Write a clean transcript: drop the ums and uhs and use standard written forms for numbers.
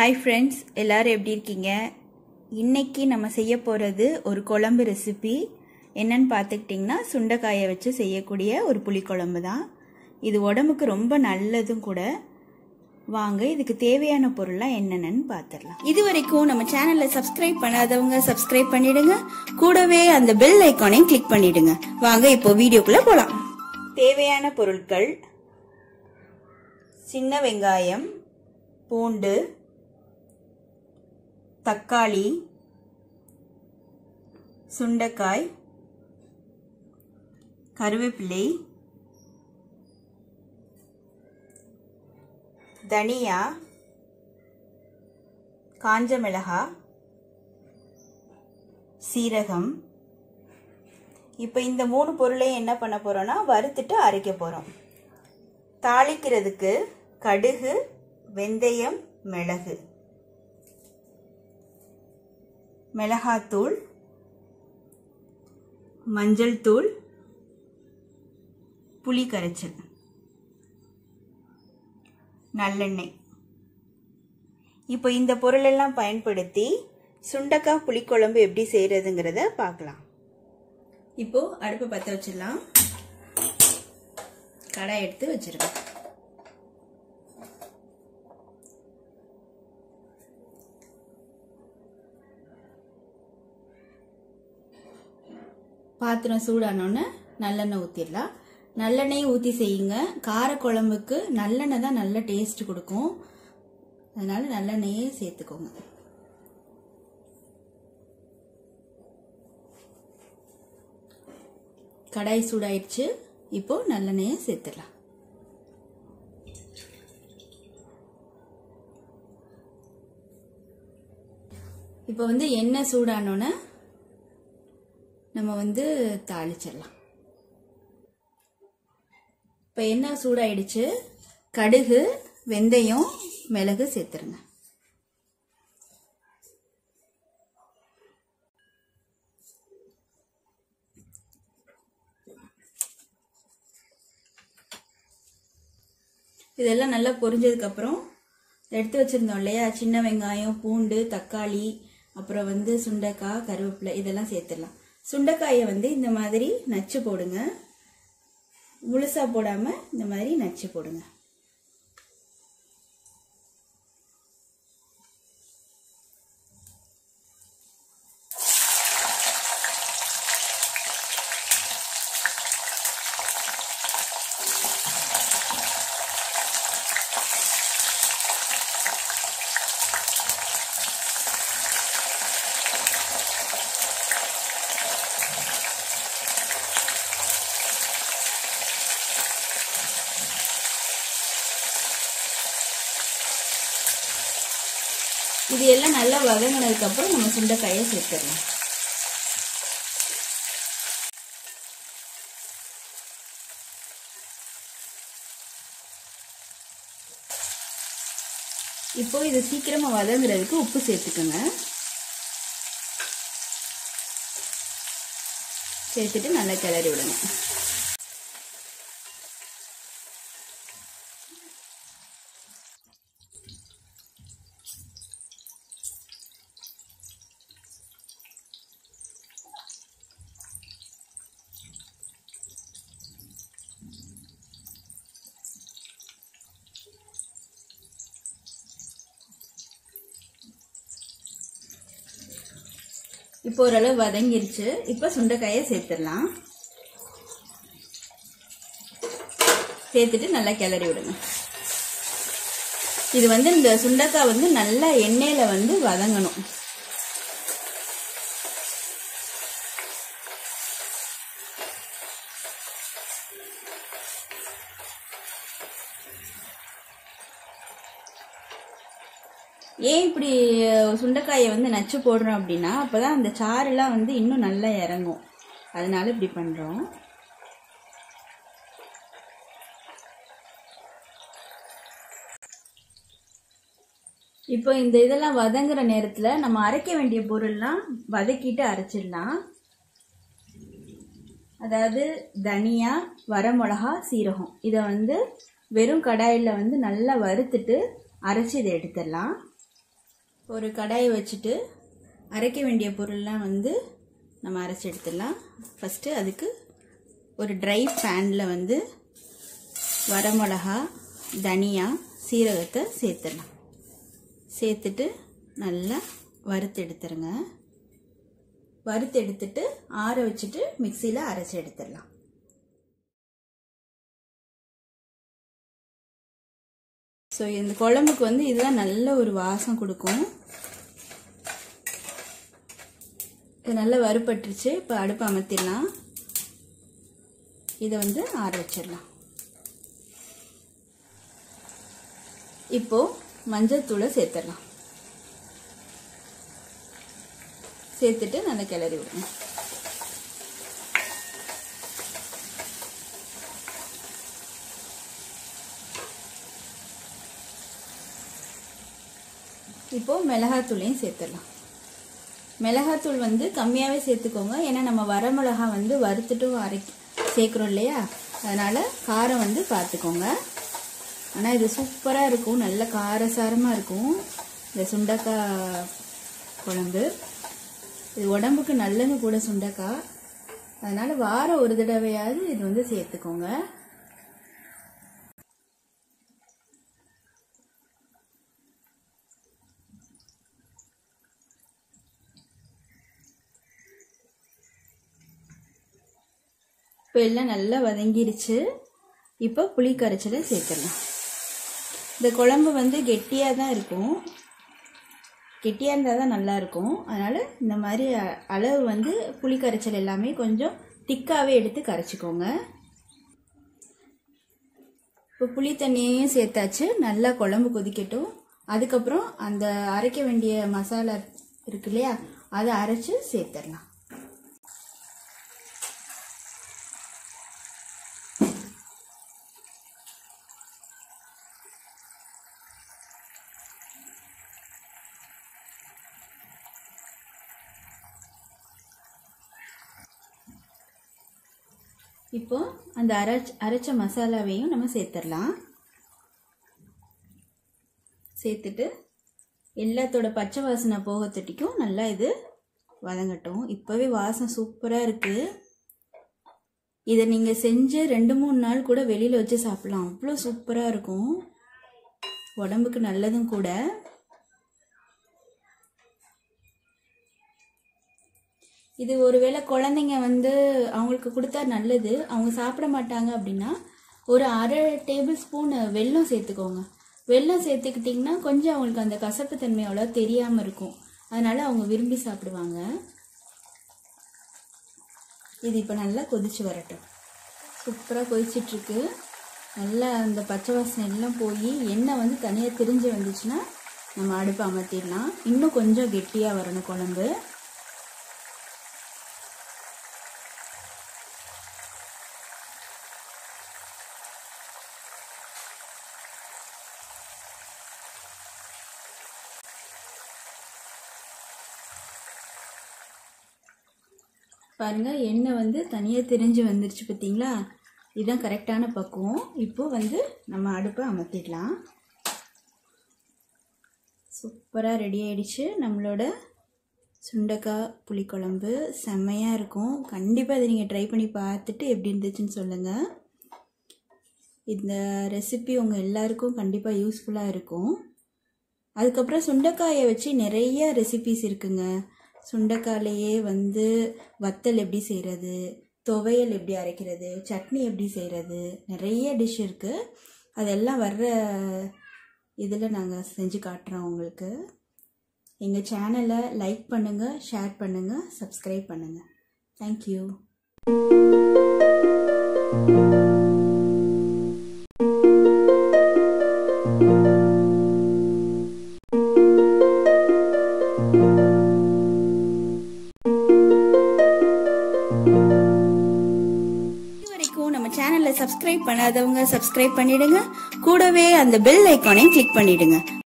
Hi friends, எல்லாரும் எப்படி இருக்கீங்க? இன்னைக்கு நம்ம செய்ய போகிறது ஒரு குழம்பு ரெசிபி. என்னன்னு பார்த்துக்கிட்டிங்கன்னா, சுண்டைக்காயை வச்சு செய்யக்கூடிய ஒரு புளிக்குழம்பு தான். இது உடம்புக்கு ரொம்ப நல்லதும் கூட. வாங்க இதுக்கு தேவையான பொருள்லாம் என்னென்னு பார்த்துடலாம். இது வரைக்கும் நம்ம சேனலை சப்ஸ்கிரைப் பண்ணாதவங்க சப்ஸ்கிரைப் பண்ணிடுங்க. கூடவே அந்த பெல் ஐக்கானையும் கிளிக் பண்ணிடுங்க. வாங்க இப்போ வீடியோக்குள்ள போகலாம். தேவையான பொருட்கள்: சின்ன வெங்காயம், பூண்டு, தக்காளி, சுண்டைக்காய், கருவேப்பிலை, தனியா, காஞ்ச மிளகாய், சீரகம். இப்போ இந்த 3 பொருளையும் என்ன பண்ண போறோம்னா வறுத்துட்டு அரைக்க போறோம். தாளிக்கிறதுக்கு கடுகு, வெந்தயம், மிளகு, மிளகாத்தூள், மஞ்சள் தூள், புளி கரைச்சல், நல்லெண்ணெய். இப்போ இந்த பொருளெல்லாம் பயன்படுத்தி சுண்டைக்காய் புளிக்குழம்பு எப்படி செய்யறதுங்கிறத பார்க்கலாம். இப்போ அடுப்பை பற்ற வச்சிடலாம். கடாய் எடுத்து வச்சிருக்கேன். பாத்திரம் சூடானோன்னு நல்லெண்ணெய் ஊற்றிடலாம். நல்லெண்ணெய் ஊற்றி செய்யுங்க. காரக்குழம்புக்கு நல்லெண்ணெய் தான் நல்ல டேஸ்ட் கொடுக்கும். அதனால நல்லெண்ணெயே சேர்த்துக்கோங்க. கடாய் சூடாயிடுச்சு. இப்போ நல்லெண்ணெயை சேர்த்துடலாம். இப்போ எண்ணெய் சூடானோன்னு நம்ம தாளிச்சிடலாம். இப்போ எண்ணெய் சூடாயிடுச்சு. கடுகு, வெந்தயம், மிளகு சேர்த்துருங்க. இதெல்லாம் நல்லா பொரிஞ்சதுக்கு அப்புறம் எடுத்து வச்சிருந்தோம் இல்லையா, சின்ன வெங்காயம், பூண்டு, தக்காளி, அப்புறம் சுண்டைக்காய், கருவேப்பிலை, இதெல்லாம் சேர்த்துடலாம். சுண்டைக்காயை இந்த மாதிரி நச்சு போடுங்க. முழுசா போடாம இந்த மாதிரி நச்சு போடுங்க. இது எல்லாம் நல்லா வதங்கினதுக்கு அப்புறம் நம்ம சுண்டைக்காயை சேர்த்துடலாம். இப்போ இது சீக்கிரமா வதங்குறதுக்கு உப்பு சேர்த்துக்கோங்க. சேர்த்துட்டு நல்லா கிளறி விடுங்க. இப்போ ஓரளவு வதங்கிருச்சு. இப்போ சுண்டைக்காயை சேர்த்துடலாம். சேர்த்துட்டு நல்லா கிளறி விடுங்க. இது இந்த சுண்டைக்காய் நல்லா எண்ணெயில வதங்கணும். ஏன் இப்படி சுண்டைக்காயை நச்சு போடுறோம் அப்படின்னா, அப்பதான் அந்த சாரெல்லாம் இன்னும் நல்லா இறங்கும். அதனால இப்படி பண்றோம். இப்போ இந்த இதெல்லாம் வதங்குற நேரத்துல நம்ம அரைக்க வேண்டிய பொருள்லாம் வதக்கிட்டு அரைச்சிடலாம். அதாவது தனியா, வரமிளகா, சீரகம், இதை வெறும் கடாயில நல்லா வறுத்துட்டு அரைச்சி இதை எடுத்துடலாம். ஒரு கடாயை வச்சுட்டு அரைக்க வேண்டிய பொருள்லாம் வந்து நம்ம அரைச்சி எடுத்துடலாம். ஃபஸ்ட்டு அதுக்கு ஒரு ட்ரை பேனில் வந்து வரமிளகா, தனியா, சீரகத்தை சேர்த்துடலாம். சேர்த்துட்டு நல்லா வறுத்து எடுத்துருங்க. வறுத்து எடுத்துட்டு ஆற வச்சுட்டு மிக்சியில் அரைச்சி எடுத்துடலாம். ஸோ இந்த குழம்புக்கு வந்து இதுதான் நல்ல ஒரு வாசம் கொடுக்கும். இது நல்லா வறுபட்டுருச்சு. இப்போ அடுப்பு அமர்த்திடலாம். இதை வந்து ஆற வச்சிடலாம். இப்போ மஞ்சள் தூளை சேர்த்துடலாம். சேர்த்துட்டு நல்லா கிளறி விடுங்க. இப்போ மிளகாத்தூளையும் சேர்த்துடலாம். மிளகாத்தூள் வந்து கம்மியாகவே சேர்த்துக்கோங்க. ஏன்னா நம்ம வரமிளகா வந்து வறுத்துட்டும் சேர்க்குறோம் இல்லையா, அதனால காரம் வந்து பார்த்துக்கோங்க. ஆனால் இது சூப்பராக இருக்கும், நல்ல காரசாரமாக இருக்கும் இந்த சுண்டைக்காய் குழம்பு. இது உடம்புக்கு நல்லது கூட சுண்டைக்காய். அதனால வாரம் ஒரு தடவையாவது இது வந்து சேர்த்துக்கோங்க. இப்போ எல்லாம் நல்லா வதங்கிருச்சு. இப்போ புளி கரைச்சலை சேர்த்துடலாம். இந்த குழம்பு வந்து கெட்டியாக தான் இருக்கும். கெட்டியாக இருந்தால் தான் நல்லா இருக்கும். அதனால் இந்த மாதிரி அளவு வந்து புளி கரைச்சல் எல்லாமே கொஞ்சம் திக்காகவே எடுத்து கரைச்சிக்கோங்க. இப்போ புளி தண்ணியையும் சேர்த்தாச்சு. நல்லா குழம்பு கொதிக்கட்டும். அதுக்கப்புறம் அந்த அரைக்க வேண்டிய மசாலா இருக்கு இல்லையா, அதை அரைச்சி சேர்த்துடலாம். இப்போ அந்த அரைச்ச மசாலாவையும் நம்ம சேர்த்துடலாம். சேர்த்துட்டு எல்லாத்தோட பச்சை வாசனை போகத்தட்டிக்கும் நல்லா இது வதங்கட்டும். இப்போவே வாசம் சூப்பராக இருக்குது. இதை நீங்கள் செஞ்சு 2-3 நாள் கூட வெளியில் வச்சு சாப்பிடலாம். அவ்வளோ சூப்பராக இருக்கும், உடம்புக்கு நல்லதும் கூட. இது ஒருவேளை குழந்தைங்க வந்து அவங்களுக்கு கொடுத்தா நல்லது, அவங்க சாப்பிட மாட்டாங்க அப்படின்னா ஒரு 1/2 டேபிள் ஸ்பூன் வெல்லம் சேர்த்துக்கோங்க. வெல்லம் சேர்த்துக்கிட்டிங்கன்னா கொஞ்சம் அவங்களுக்கு அந்த கசப்பு தன்மை அவ்வளோ தெரியாமல் இருக்கும். அதனால அவங்க விரும்பி சாப்பிடுவாங்க. இது இப்போ நல்லா கொதிச்சு வரட்டும். சூப்பராக கொதிச்சிட்ருக்கு. நல்லா அந்த பச்சை வாசனை எல்லாம் போய் எண்ணெய் வந்து தனியாக திரிஞ்சு வந்துச்சுன்னா நம்ம அடுப்பை அமர்த்திடலாம். இன்னும் கொஞ்சம் கெட்டியாக வரணும் குழம்பு. பாருங்க, எண்ணெய் வந்து தனியாக திரிஞ்சு வந்துருச்சு பார்த்தீங்களா. இதுதான் கரெக்டான பக்குவம். இப்போ வந்து நம்ம அடுப்பை அமர்த்திடலாம். சூப்பராக ரெடி ஆயிடுச்சு நம்மளோட சுண்டைக்காய் புளிக்குழம்பு. செம்மையாக இருக்கும். கண்டிப்பாக இதை நீங்கள் ட்ரை பண்ணி பார்த்துட்டு எப்படி இருந்துச்சுன்னு சொல்லுங்கள். இந்த ரெசிபி உங்கள் எல்லாருக்கும் கண்டிப்பாக யூஸ்ஃபுல்லாக இருக்கும். அதுக்கப்புறம் சுண்டைக்காயை வச்சு நிறைய ரெசிபிஸ் இருக்குங்க. சுண்டைக்காயிலேயே வந்து வத்தல் எப்படி செய்கிறது, துவையல் எப்படி அரைக்கிறது, சட்னி எப்படி செய்கிறது, நிறைய டிஷ் இருக்குது. அதெல்லாம் வர்ற இதில் நாங்கள் செஞ்சு காட்டுறோம் உங்களுக்கு. எங்கள் சேனலை லைக் பண்ணுங்கள், ஷேர் பண்ணுங்கள், சப்ஸ்கிரைப் பண்ணுங்கள். தேங்க்யூ. சேனலை சப்ஸ்கிரைப் பண்ணாதவங்க சப்ஸ்கிரைப் பண்ணிடுங்க. கூடவே அந்த பெல் ஐக்கானையும் கிளிக் பண்ணிடுங்க.